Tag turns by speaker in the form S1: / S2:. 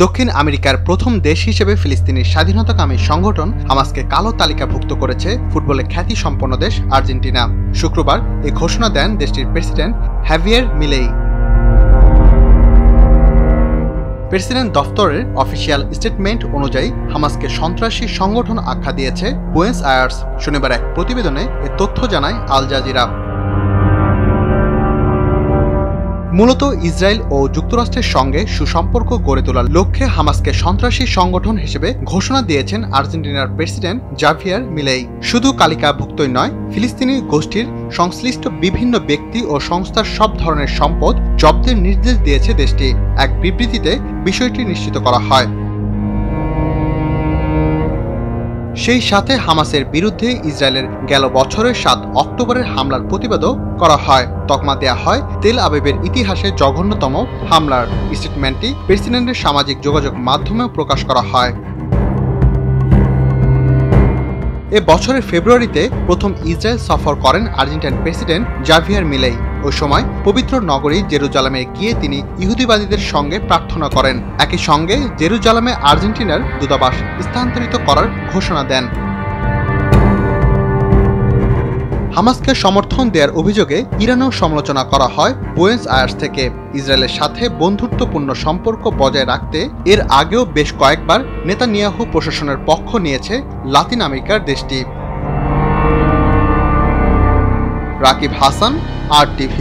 S1: দক্ষিণ আমেরিকার প্রথম দেশ হিসেবে ফিলিস্তিনের স্বাধীনতাকামী সংগঠন হামাসকে কালো তালিকাভুক্ত করেছে ফুটবলে খ্যাতিসম্পন্ন দেশ আর্জেন্টিনা। শুক্রবার এ ঘোষণা দেন দেশটির প্রেসিডেন্ট হ্যাভিয়ের মিলেই। প্রেসিডেন্ট দফতরের অফিসিয়াল স্টেটমেন্ট অনুযায়ী হামাসকে সন্ত্রাসী সংগঠন আখ্যা দিয়েছে বুয়েন্স আয়ার্স। শনিবার এক প্রতিবেদনে এ তথ্য জানায় আল জাজিরা। মূলত ইসরায়েল ও যুক্তরাষ্ট্রের সঙ্গে সুসম্পর্ক গড়ে তোলার লক্ষ্যে হামাসকে সন্ত্রাসী সংগঠন হিসেবে ঘোষণা দিয়েছেন আর্জেন্টিনার প্রেসিডেন্ট জাভিয়ার মিলেই। শুধু তালিকাভুক্তই নয়, ফিলিস্তিনি গোষ্ঠীর সংশ্লিষ্ট বিভিন্ন ব্যক্তি ও সংস্থার সব ধরনের সম্পদ জব্দের নির্দেশ দিয়েছে দেশটি। এক বিবৃতিতে বিষয়টি নিশ্চিত করা হয়। সেই সাথে হামাসের বিরুদ্ধে ইসরায়েলের গেল বছরের 7 অক্টোবরের হামলার প্রতিবাদও করা হয়। তকমা দেয়া হয় তেল আবিবের ইতিহাসে জঘন্যতম হামলার। স্টেটমেন্টটি প্রেসিডেন্টের সামাজিক যোগাযোগ মাধ্যমেও প্রকাশ করা হয়। এ বছরের ফেব্রুয়ারিতে প্রথম ইসরায়েল সফর করেন আর্জেন্টাইন প্রেসিডেন্ট জাভিয়ার মিলেই। ওই সময় পবিত্র নগরী জেরুজালেমে গিয়ে তিনি ইহুদিবাদীদের সঙ্গে প্রার্থনা করেন। একই সঙ্গে জেরুজালেমে আর্জেন্টিনার দূতাবাস স্থানান্তরিত করার ঘোষণা দেন। হামাসকে সমর্থন দেওয়ার অভিযোগে ইরানেও সমালোচনা করা হয় বুয়েন্স আয়ার্স থেকে। ইসরায়েলের সাথে বন্ধুত্বপূর্ণ সম্পর্ক বজায় রাখতে এর আগেও বেশ কয়েকবার নেতানিয়াহু প্রশাসনের পক্ষ নিয়েছে লাতিন আমেরিকার দেশটি। রাকিব হাসান, RTV।